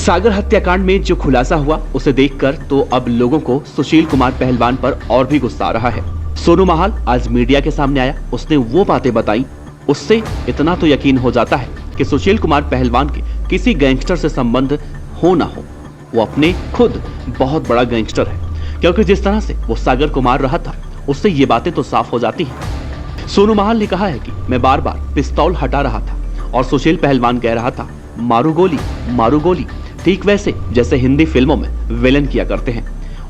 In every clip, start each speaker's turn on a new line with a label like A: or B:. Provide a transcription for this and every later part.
A: सागर हत्याकांड में जो खुलासा हुआ उसे देखकर तो अब लोगों को सुशील कुमार पहलवान पर और भी गुस्सा आ रहा है। सोनू महाल आज मीडिया के सामने आया, उसने वो बातें बताई, उससे इतना तो यकीन हो जाता है कि सुशील कुमार पहलवान के किसी गैंगस्टर से संबंध हो ना हो, वो अपने खुद बहुत बड़ा गैंगस्टर है। क्योंकि जिस तरह से वो सागर को मार रहा था उससे ये बातें तो साफ हो जाती हैं। सोनू महाल ने कहा है कि मैं बार बार पिस्तौल हटा रहा था और सुशील पहलवान कह रहा था मारू गोली, ठीक वैसे जैसे हिंदी फिल्मों में विलन किया करते हैं,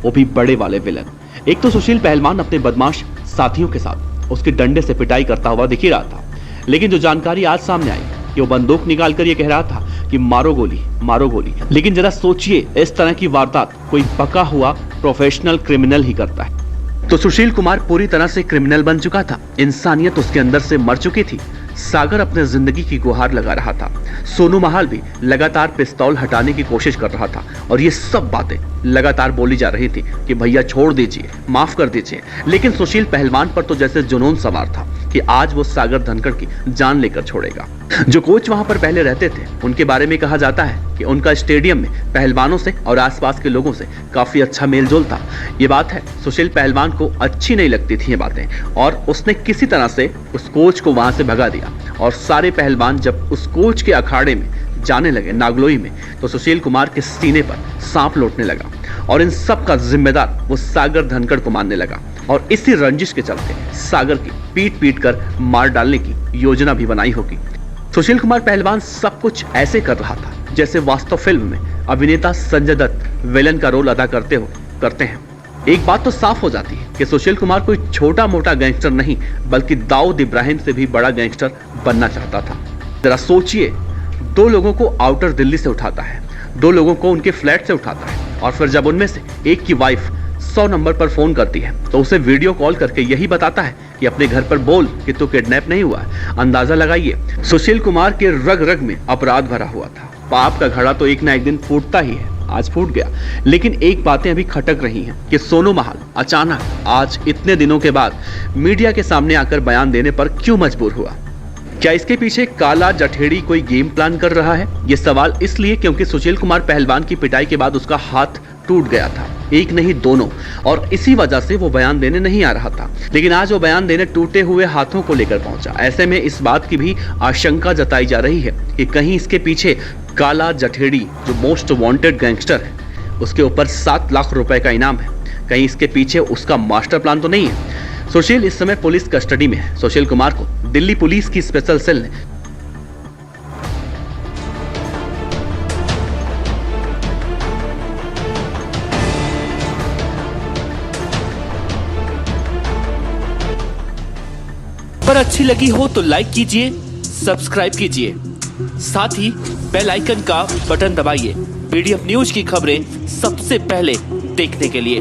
A: वो भी बड़े वाले विलन। एक तो सुशील पहलवान अपने बदमाश साथियों के साथ उसके डंडे से पिटाई करता हुआ दिख ही रहा था, लेकिन जो जानकारी आज सामने आई कि वो बंदूक निकाल कर ये कह रहा था कि मारो गोली। लेकिन जरा सोचिए, इस तरह की वारदात कोई पका हुआ प्रोफेशनल क्रिमिनल ही करता है। तो सुशील कुमार पूरी तरह से क्रिमिनल बन चुका था, इंसानियत उसके अंदर से मर चुकी थी। सागर अपने जिंदगी की गुहार लगा रहा था, सोनू महाल भी लगातार पिस्तौल हटाने की कोशिश कर रहा था और ये सब बातें लगातार बोली जा रही थी कि भैया छोड़ दीजिए, माफ कर दीजिए। लेकिन सुशील पहलवान पर तो जैसे जुनून सवार था कि आज वो सागर धनखड़ की जान लेकर छोड़ेगा। जो कोच वहां पर पहले रहते थे उनके बारे में कहा जाता है कि उनका स्टेडियम में पहलवानों से और आसपास के लोगों से काफी अच्छा मेलजोल था। ये बात है, सुशील पहलवान को अच्छी नहीं लगती थी ये बातें और उसने किसी तरह से उस कोच को वहां से भगा दिया। और सारे पहलवान जब उस कोच के अखाड़े में जाने लगे नागलोई में, तो सुशील कुमार के सीने पर सांप लौटने लगा और इन सब का जिम्मेदार वो सागर धनखड़ को मानने लगा। और इसी रंजिश के चलते सागर की पीट कर मार डालने की योजना भी बनाई होगी। सुशील कुमार पहलवान सब कुछ ऐसे कर रहा था जैसे वास्तव फिल्म में अभिनेता संजय दत्त विलन का रोल अदा करते हैं। एक बात तो साफ हो जाती है कि सुशील कुमार कोई छोटा मोटा गैंगस्टर नहीं, बल्कि दाऊद इब्राहिम से भी बड़ा गैंगस्टर बनना चाहता था। जरा सोचिए, 2 लोगों को आउटर दिल्ली से उठाता है, 2 लोगों को उनके फ्लैट से उठाता है और फिर जब उनमें से एक की वाइफ 100 नंबर पर फोन करती है तो उसे वीडियो कॉल करके यही बताता है कि अपने घर पर बोल कि तू किडनैप नहीं हुआ है। अंदाजा लगाइए, सुशील कुमार के रग रग में अपराध भरा हुआ था। पाप का घड़ा तो एक ना एक दिन फूटता ही है, आज फूट गया। लेकिन एक बातें अभी खटक रही हैं कि सोनू महाल अचानक आज इतने दिनों के बाद मीडिया के सामने आकर बयान देने पर क्यों मजबूर हुआ। क्या इसके पीछे काला जठेड़ी कोई गेम प्लान कर रहा है? ये सवाल इसलिए क्योंकि सुशील कुमार पहलवान की पिटाई के बाद उसका हाथ टूट गया था, एक नहीं दोनों, और इसी वजह से वो बयान देने नहीं आ रहा था। लेकिन आज वो बयान देने टूटे हुए हाथों को लेकर पहुंचा। ऐसे में इस बात की भी आशंका जताई जा रही है कि कहीं इसके पीछे काला जठेड़ी जो मोस्ट वांटेड गैंगस्टर है, उसके ऊपर 7 लाख रुपए का इनाम है, कहीं इसके पीछे उसका मास्टर प्लान तो नहीं है। सुशील इस समय पुलिस कस्टडी में है। सुशील कुमार को दिल्ली पुलिस की स्पेशल सेल ने
B: पर अच्छी लगी हो तो लाइक कीजिए, सब्सक्राइब कीजिए, साथ ही बेल आइकन का बटन दबाइए पीडीएफ न्यूज की खबरें सबसे पहले देखने के लिए।